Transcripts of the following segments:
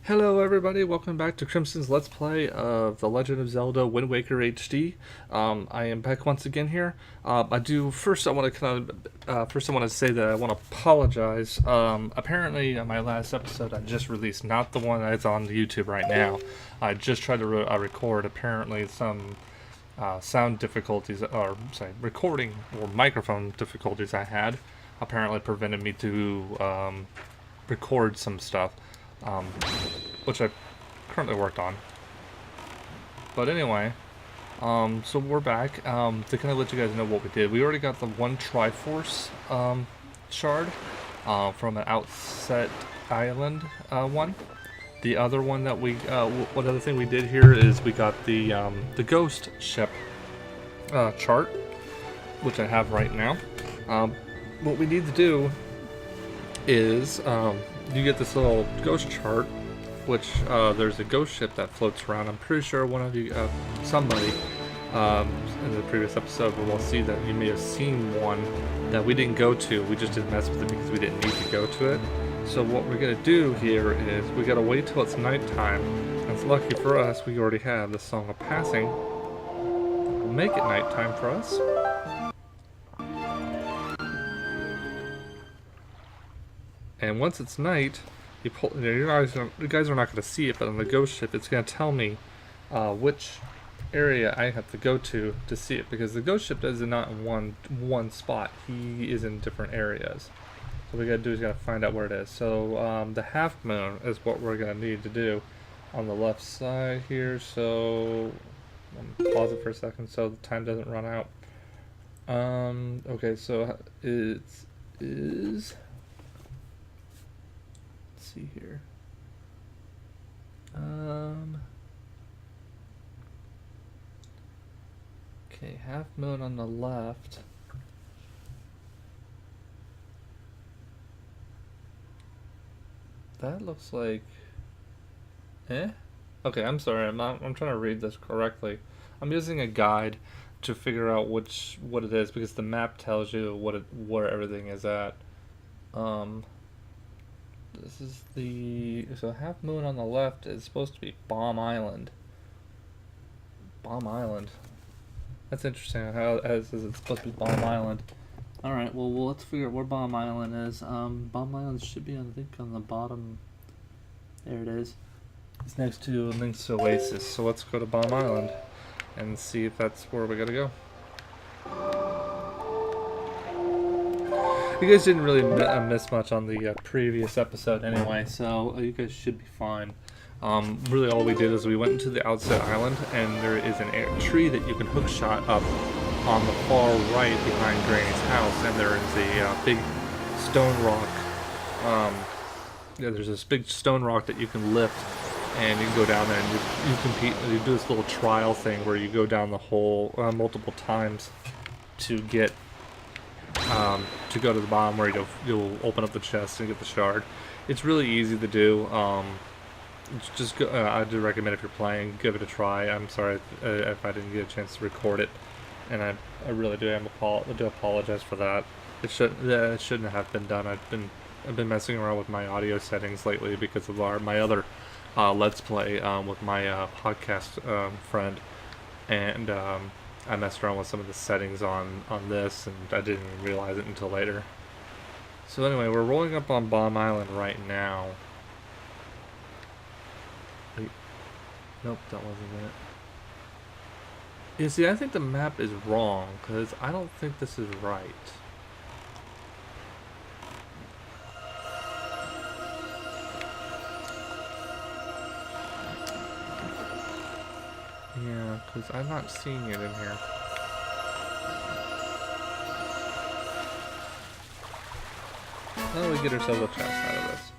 Hello everybody, welcome back to Crimson's Let's Play of The Legend of Zelda Windwaker HD. I am back once again here. I want to say that I want to apologize. Apparently my last episode I just released, not the one that's on YouTube right now. I just tried to record. Apparently some sound difficulties, recording or microphone difficulties I had apparently prevented me to record some stuff. Which I currently worked on. But anyway, so we're back. To kind of let you guys know what we did. We already got the one Triforce shard from an outset island one. The other one that one other thing we did here is we got the ghost ship chart, which I have right now. What we need to do is you get this little ghost chart, which there's a ghost ship that floats around. I'm pretty sure one of you, somebody in the previous episode will see that you may have seen one that we didn't go to. We just didn't mess with it because we didn't need to go to it. So what we're going to do here is we got to wait till it's nighttime. And it's lucky for us, we already have the Song of Passing. We'll make it nighttime for us. And once it's night, you guys are not going to see it, but on the ghost ship, it's going to tell me which area I have to go to see it, because the ghost ship is not in one spot. He is in different areas. So what we got to do is got to find out where it is. So the half moon is what we're going to need to do on the left side here. So pause it for a second so the time doesn't run out. Okay, so it is. See here. Okay, half moon on the left. That looks like Okay, I'm sorry. I'm trying to read this correctly. I'm using a guide to figure out what it is, because the map tells you where everything is at. This is so half moon on the left is supposed to be Bomb Island. Bomb Island. That's interesting. How it's supposed to be Bomb Island. All right. Well, let's figure out where Bomb Island is. Bomb Island should be, I think, on the bottom. There it is. It's next to Link's Oasis. So let's go to Bomb Island and see if that's where we gotta go. You guys didn't really miss much on the previous episode anyway, so you guys should be fine. Really all we did is we went into the outset island, and there is a tree that you can hookshot up on the far right behind Granny's house, and there is a big stone rock. There's this big stone rock that you can lift, and you can go down there and you compete. You do this little trial thing where you go down the hole multiple times to get to go to the bottom, where you'll open up the chest and get the shard. It's really easy to do. Just go, I do recommend, if you're playing, give it a try. I'm sorry if I didn't get a chance to record it, and I really do. I do apologize for that. It shouldn't have been done. I've been messing around with my audio settings lately because of my other Let's Play with my podcast friend, and I messed around with some of the settings on this, and I didn't even realize it until later. So anyway, we're rolling up on Bomb Island right now. Wait. Nope, that wasn't it. You see, I think the map is wrong, because I don't think this is right. Yeah, because I'm not seeing it in here. How do we get ourselves a chest out of this?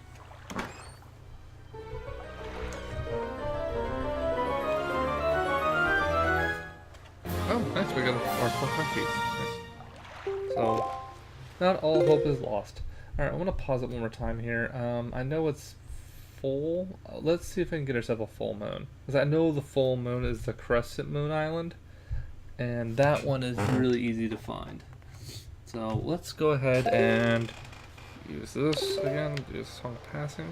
Oh, nice, we got our 4 cookies. Nice. So, not all hope is lost. Alright, I'm going to pause it one more time here. I know it's full. Let's see if I can get ourselves a full moon, because I know the full moon is the Crescent Moon Island, and that one is really easy to find. So let's go ahead and use this again. Do Song of Passing.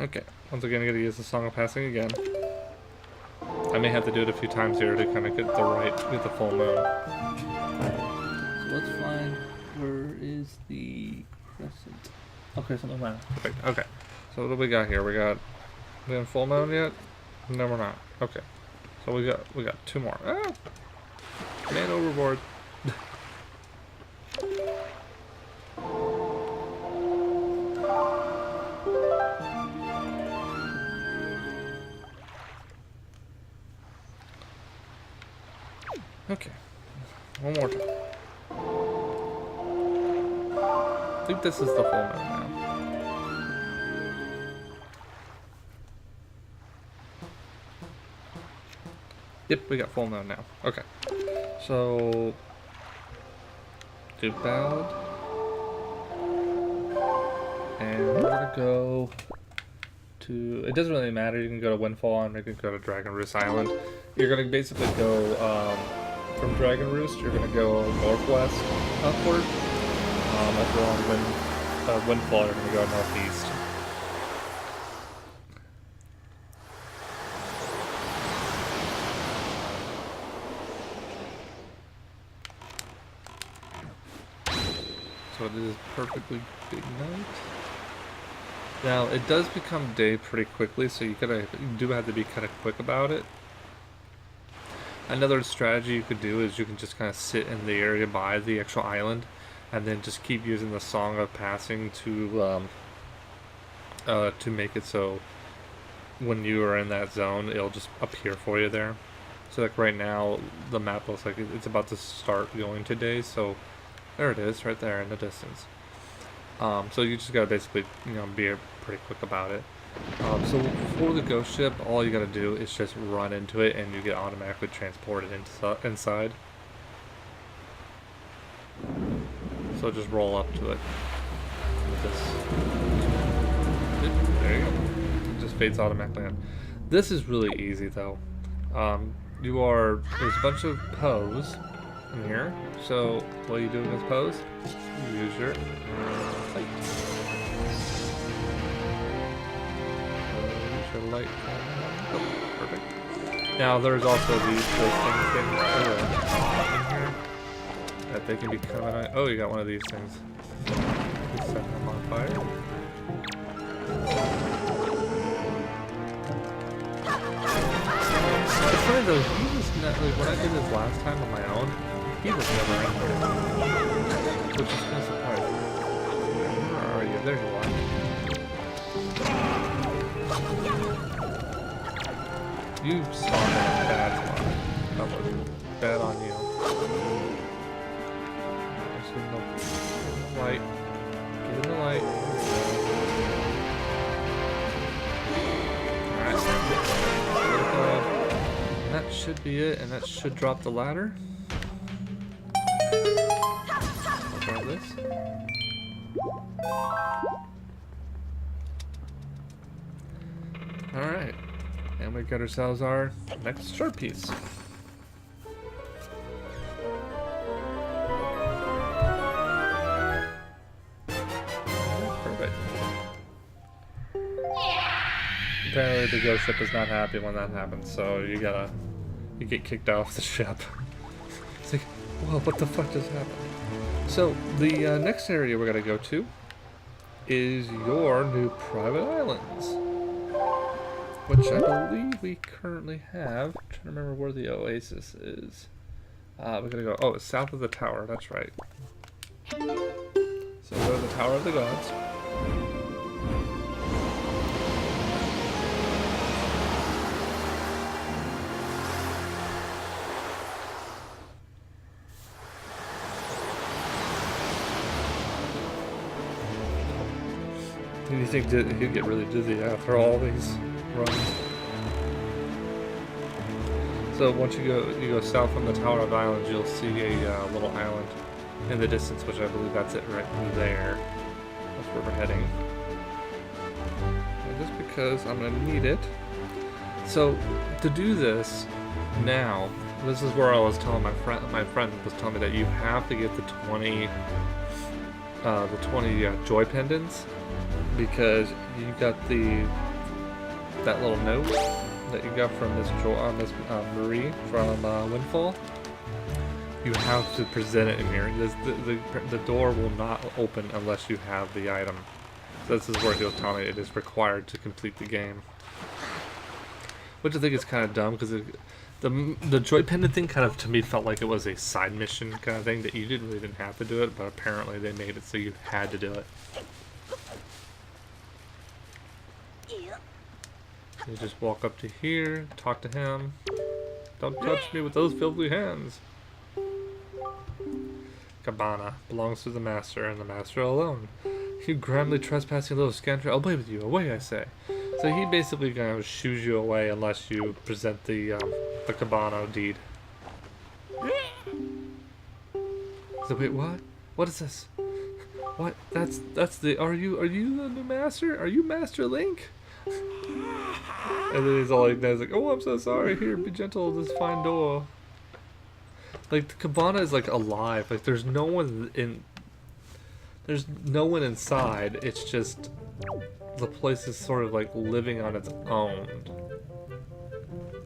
Okay, once again, I gotta use the Song of Passing again. I may have to do it a few times here to kind of get the full moon. So let's find where is the crescent. Okay, something like that. Perfect. Okay, so what do we got here? We got full moon yet? No, we're not. Okay, so we got 2 more. Ah! Man overboard. Okay, one more time. I think this is the full moon now. Yep, we got full moon now. Okay, so Duke Ballad, and we're gonna go to. It doesn't really matter. You can go to Windfall and you can go to Dragon Roost Island. You're gonna basically go. From Dragon Roost, you're going to go northwest upward. If you're on Windfall, you're going to go northeast. So it is perfectly big night. Now, it does become day pretty quickly, so you do have to be kind of quick about it. Another strategy you could do is you can just kind of sit in the area by the actual island and then just keep using the Song of Passing to make it so when you are in that zone, it'll just appear for you there. So like right now, the map looks like it's about to start going today, so there it is right there in the distance. So you just gotta basically, be pretty quick about it. So for the ghost ship, all you gotta do is just run into it and you get automatically transported inside. So just roll up to it. There you go. It just fades automatically in. This is really easy though. There's a bunch of Poes in here. So what do you do against Poes? You use your light. Light. Oh, perfect. Now there's also those things in here that they can be coming out. Oh, you got one of these things. You set them on fire. It's funny though, he was when I did this last time on my own, he was never in here. Which is kind of surprising. Where are you? There you are. You spawned in a bad spot. That was bad on you. Just get in the light. Get in the light. Alright. That should be it, and that should drop the ladder. I'll grab this. Alright. And we got ourselves our next short piece. Perfect. Apparently the ghost ship is not happy when that happens, so you get kicked off the ship. It's like, whoa, what the fuck just happened? So the next area we're gonna go to is your new private islands, which I believe we currently have. I'm trying to remember where the oasis is. We're gonna go, oh, it's south of the tower, that's right. So go to the Tower of the Gods. You think he'd get really dizzy after all these runs. So once you go south from the Tower of Islands, you'll see a little island in the distance, which I believe that's it right there. That's where we're heading. And just because I'm gonna need it. So to do this now, this is where I was telling my friend was telling me that you have to get the 20 the 20 joy pendants, because you got that little note that you got from Miss Marie from Windfall. You have to present it in here. The door will not open unless you have the item. So this is where he'll tell me it is required to complete the game. Which I think is kind of dumb, because the joy pendant thing kind of, to me, felt like it was a side mission kind of thing that you really didn't have to do it, but apparently they made it so you had to do it. You just walk up to here, talk to him. Don't touch me with those filthy hands. Qabbani belongs to the master, and the master alone. You grandly trespassing little scanner, away with you, away, I say. So he basically kind of shoos you away unless you present the Qabbani deed. So wait, what? What is this? What? That's the. Are you the new master? Are you Master Link? And then he's all like, he's like, oh, I'm so sorry. Here, be gentle with this fine door. Like, the Qabbani is like alive. Like, there's no one inside. It's just the place is sort of like living on its own.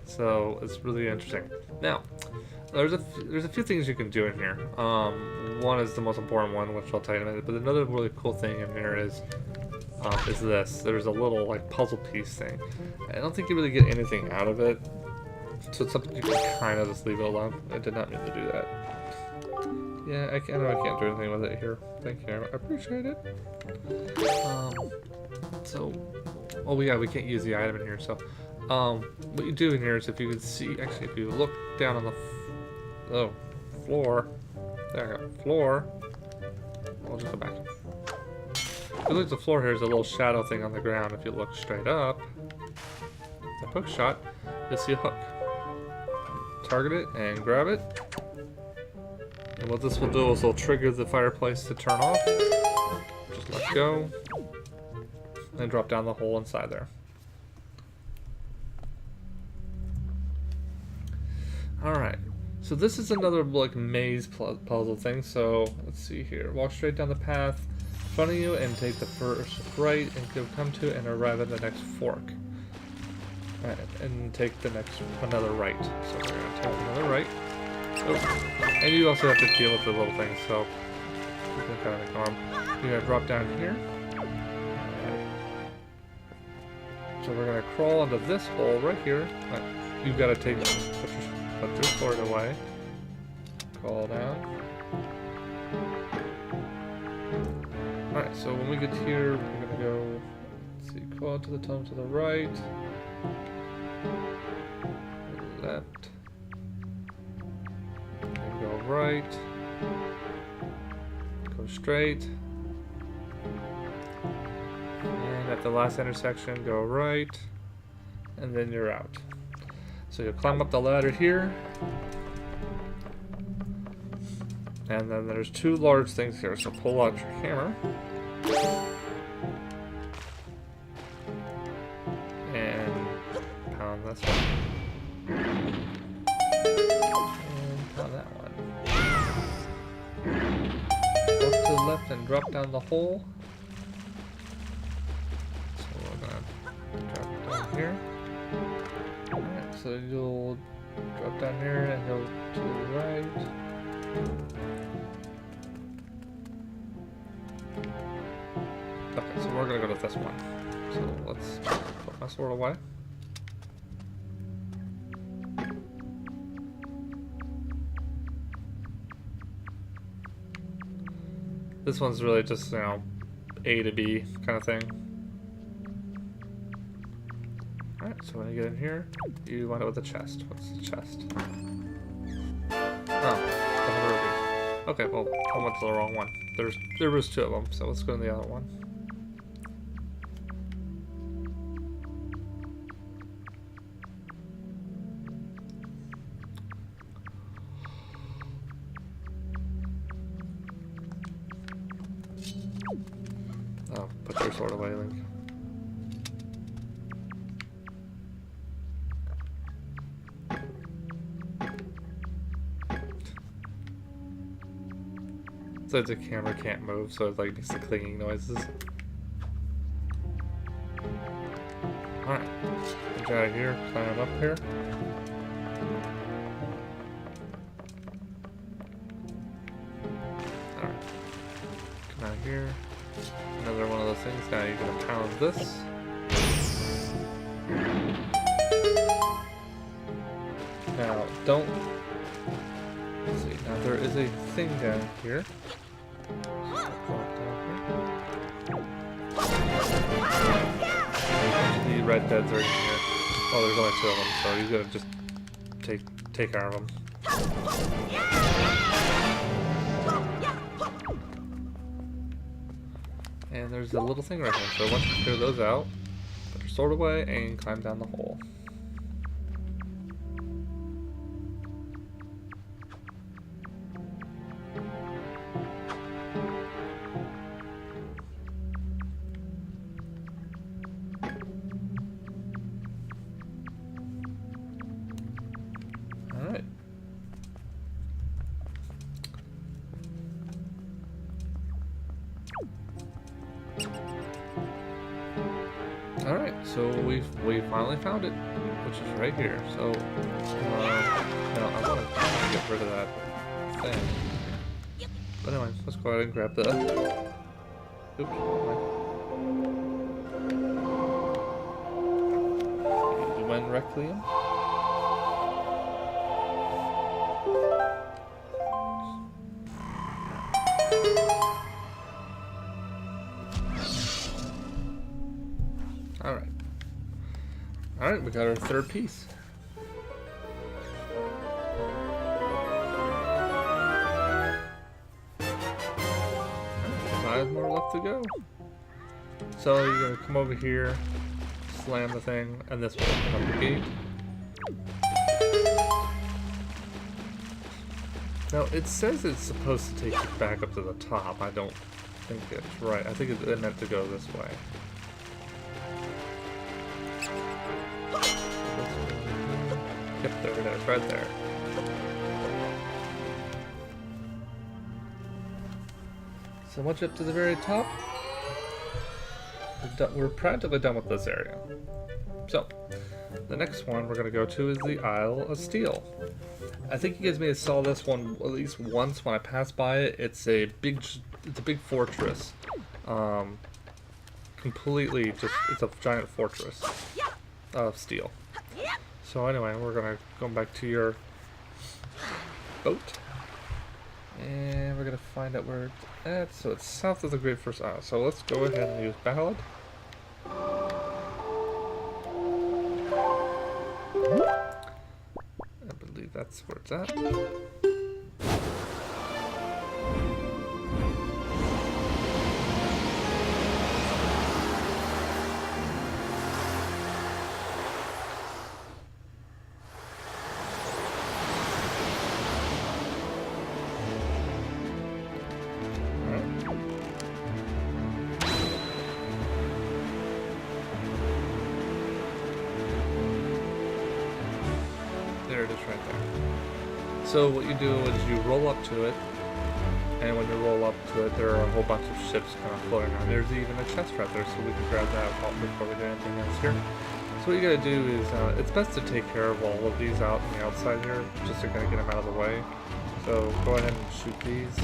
So it's really interesting. Now, there's a few things you can do in here. One is the most important one, which I'll tell you in a minute. But another really cool thing in here is this. There's a little like puzzle piece thing. I don't think you really get anything out of it, so it's something you can kind of just leave it alone. I did not mean to do that. Yeah, I know I can't do anything with it here. Thank you, I appreciate it. So, oh yeah, we can't use the item in here. So, what you do in here is, if you can see, actually, if you look down on the floor, there you go, floor. I'll just go back. If you look at the floor, here's a little shadow thing on the ground. If you look straight up, the hook shot, you'll see a hook. Target it and grab it. And what this will do is it'll trigger the fireplace to turn off. Just let go. And drop down the hole inside there. Alright. So this is another like maze puzzle thing. So let's see here. Walk straight down the path in front of you and take the first right and you'll come to and arrive at the next fork. Alright, and take the next another right. So we're gonna take another right. Oh. And you also have to deal with the little things, so you can kind of ignore them. You're gonna drop down here. So we're gonna crawl into this hole right here. You've got to put your sword away. Crawl down. Alright, so when we get here, we're gonna go, let's see, crawl to the tunnel to the right. Left. And go right. Go straight. And at the last intersection, go right. And then you're out. So you'll climb up the ladder here. And then there's two large things here, so pull out your hammer. And pound this one. And pound that one. Look to the left and drop down the hole. So we're gonna drop down here. Alright, so you'll drop down here and go to the right. Okay, so we're gonna go to this one. So let's put my sword away. This one's really just, you know, A to B kind of thing. Alright, so when you get in here, you wind up with a chest. What's the chest? Oh, the ruby. Okay, well, I went to the wrong one. There was two of them, so let's go to the other one. Oh, put your sword away, Link. So the camera can't move, so it like makes the clinging noises. Alright, get out of here, climb up here. Alright, come out here. Another one of those things. Now you're gonna pound this. Now, don't. Let's see. Now there is a thing down here. The red beds are in here. Oh, there's only 2 of them, so he's gonna just take care of them. And there's a little thing right here. So once you clear those out, put your sword away and climb down the hole. Alright. Alright, so we finally found it, which is right here. So, now I want to get rid of that thing. But anyway, let's go ahead and grab the... Oops, When Requiem. Alright. Alright, we got our 3rd piece. Right, 5 more left to go. So you're gonna come over here, slam the thing, and this will open up the gate. Now it says it's supposed to take you back up to the top. I don't think it's right. I think it meant to go this way. Yep, there it is, right there. So once up to the very top, we're practically done with this area. So, the next one we're going to go to is the Isle of Steel. I think you guys may have saw this one at least once when I passed by it. It's a big fortress. Completely just, it's a giant fortress of steel. So anyway, we're gonna go back to your boat, and we're gonna find out where it's at. So it's south of the Great First Isle. So let's go ahead and use Ballad. I believe that's where it's at. There it is right there. So what you do is you roll up to it, and when you roll up to it, there are a whole bunch of ships kind of floating around. There's even a chest right there, so we can grab that before we do anything else here. So what you gotta do is, it's best to take care of all of these out on the outside here, just to kind of get them out of the way. So go ahead and shoot these.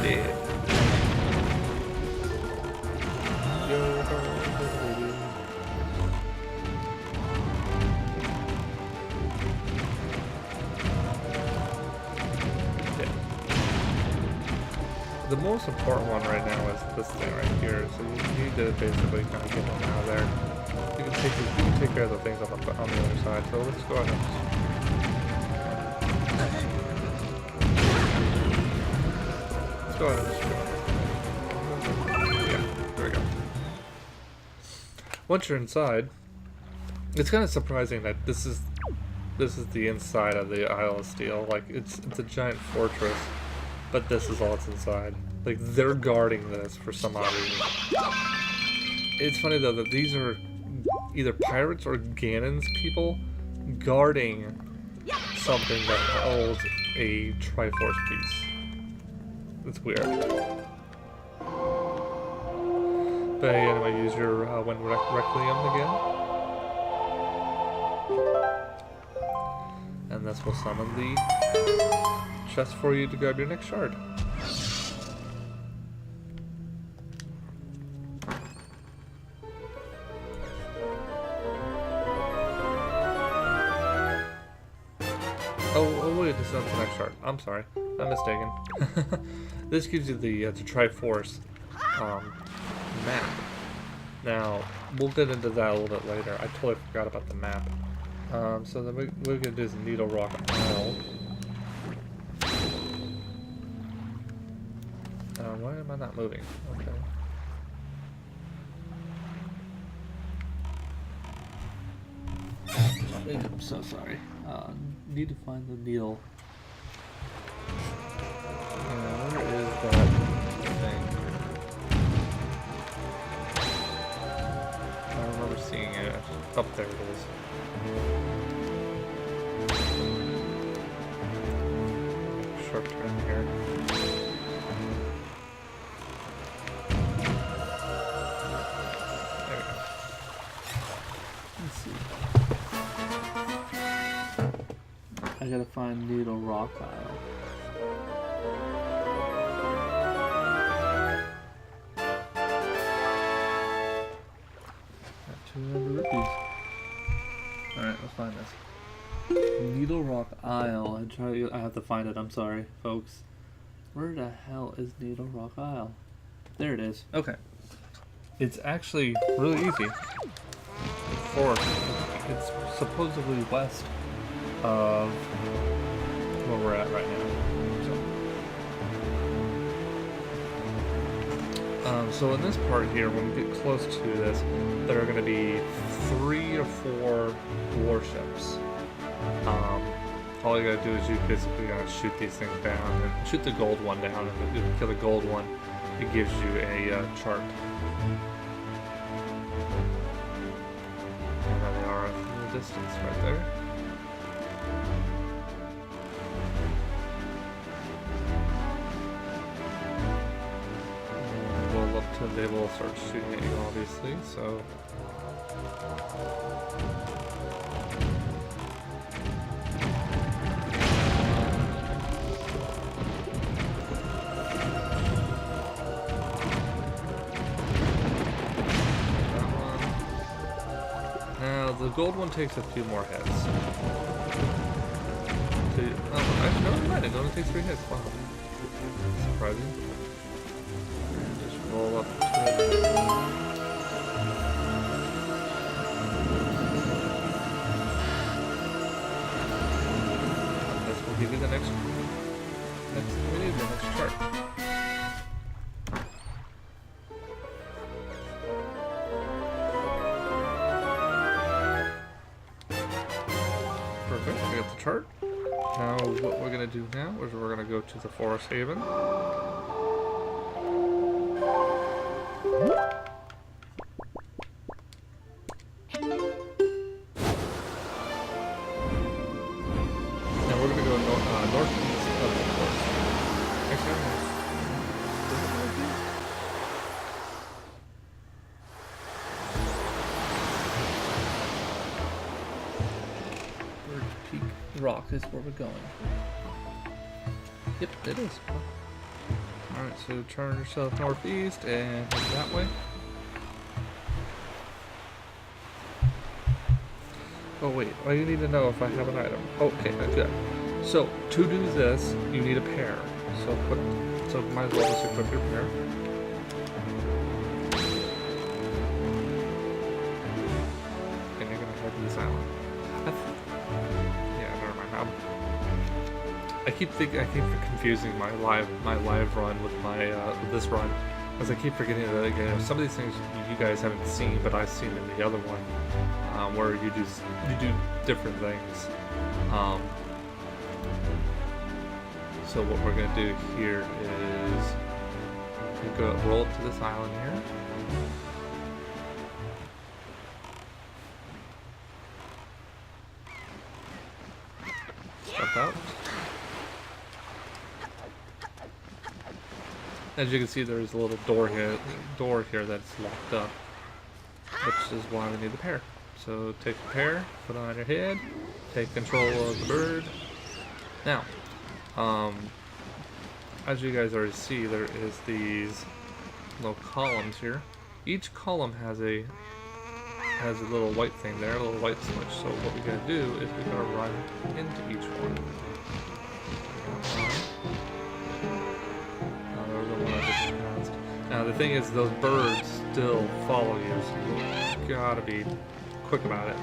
Yeah. The most important one right now is this thing right here. So you need to basically kind of get them out of there. You can take care of the things on the other side. So let's go ahead. Let's go ahead and just yeah, there we go. Once you're inside, it's kind of surprising that this is the inside of the Isle of Steel. Like it's a giant fortress, but this is all that's inside. Like they're guarding this for some odd reason. It's funny though that these are either pirates or Ganon's people guarding something that holds a Triforce piece. It's weird. But anyway, use your Wind Requiem again. And this will summon the chest for you to grab your next shard. Oh wait, this is not the next shard. I'm sorry, I'm mistaken. This gives you the Triforce map. Now, we'll get into that a little bit later. I totally forgot about the map. So then what we're going to do is Needle Rock Isle. Why am I not moving? Okay. I'm so sorry. Need to find the needle. Where is that thing? I remember seeing it. Up there it is. Sharp turn here. There we go. Let's see. I gotta find Needle Rock Isle. Got 200 rupees. Alright, let's find this. Needle Rock Isle. I have to find it, I'm sorry, folks. Where the hell is Needle Rock Isle? There it is. Okay. It's actually really easy. It's supposedly west of where we're at right now. So in this part here, when we get close to this, there are going to be 3 or 4 warships. All you gotta do is you basically gotta shoot these things down, and shoot the gold one down, and if you kill the gold one, it gives you a chart. And there they are in the distance right there. Well, up to they will start shooting at you, obviously, so. The gold one takes a few more hits. Actually, never mind, it only takes 3 hits. Wow. Surprising. And just roll up to it. This will give you the next chart. Perfect, we got the chart. Now what we're going to do now is we're going to go to the Forest Haven. Now we're going to go northeast of the forest. Actually, Rock is where we're going. Yep, it is. Alright, so turn yourself northeast and head that way. Oh wait, I need to know if I have an item. Okay, good. So to do this, you need a pair. So might as well just equip your pair. And you're gonna head to this island. I keep confusing my live run with this run, as I keep forgetting that again. Some of these things you guys haven't seen, but I've seen in the other one, where you do different things. So what we're gonna do here is roll up to this island here. jump out. As you can see, there's a little door here that's locked up, which is why we need the pear. So take the pear, put it on your head, take control of the bird. Now, as you guys already see, there is these little columns here. Each column has a little white thing there, a little white switch. So what we gotta do is we gotta run into each one. Now the thing is, those birds still follow you, so you gotta be quick about it.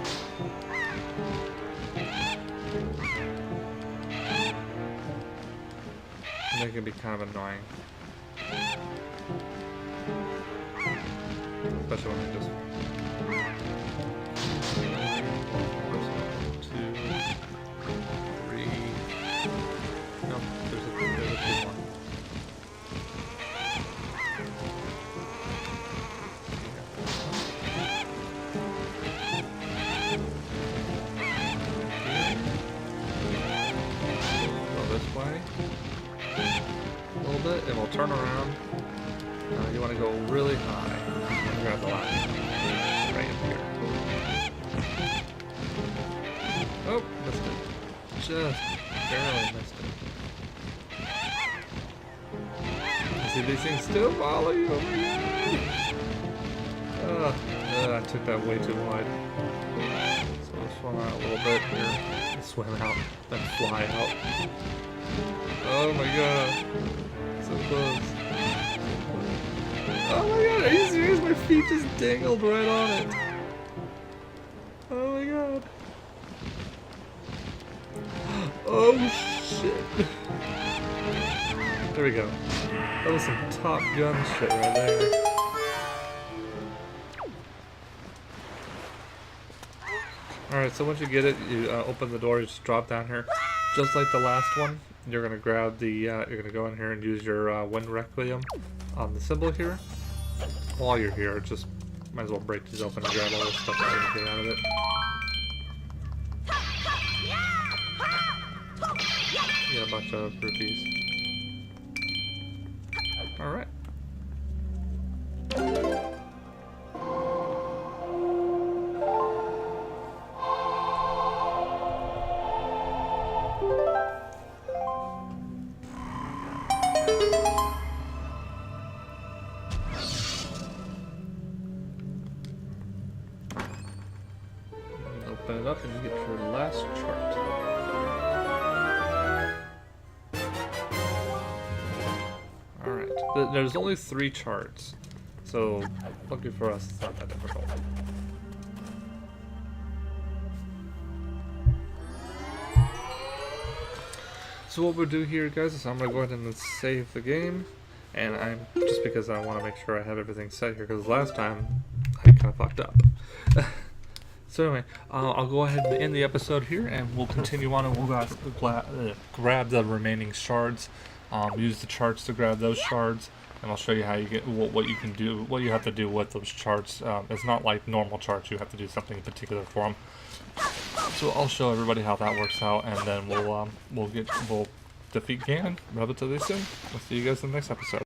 And they can be kind of annoying. Especially when they just... 1, 2, 3... No, there's a 2 1. A little bit, and we'll turn around. You want to go really high. Grab the line. Right in here. Oh, missed it. Just barely missed it. See, these things still follow you. Oh my god. I took that way too wide. So we'll swim out a little bit here. Swim out, then fly out. Oh my god. So close. Oh my god, are you serious? My feet just dangled right on it. Oh my god. Oh shit. There we go. That was some Top Gun shit right there. Alright, so once you get it, you open the door, you just drop down here. Just like the last one, you're gonna grab the, you're gonna go in here and use your Wind Requiem on the symbol here. While you're here, just might as well break these open and grab all the stuff that you can get out of it. Get a bunch of rupees. Alright. Open it up and you get your last chart. Alright, there's only 3 charts, so lucky for us it's not that difficult. So what we'll do here, guys, is I'm going to go ahead and save the game, and I'm just because I want to make sure I have everything set here, because last time I kind of fucked up. So anyway, I'll go ahead and end the episode here, and we'll continue on, and we'll grab the remaining shards. Use the charts to grab those shards, and I'll show you how you get what you can do, what you have to do with those charts. It's not like normal charts; you have to do something in particular for them. So I'll show everybody how that works out, and then we'll defeat Ganon relatively soon. We'll see you guys in the next episode.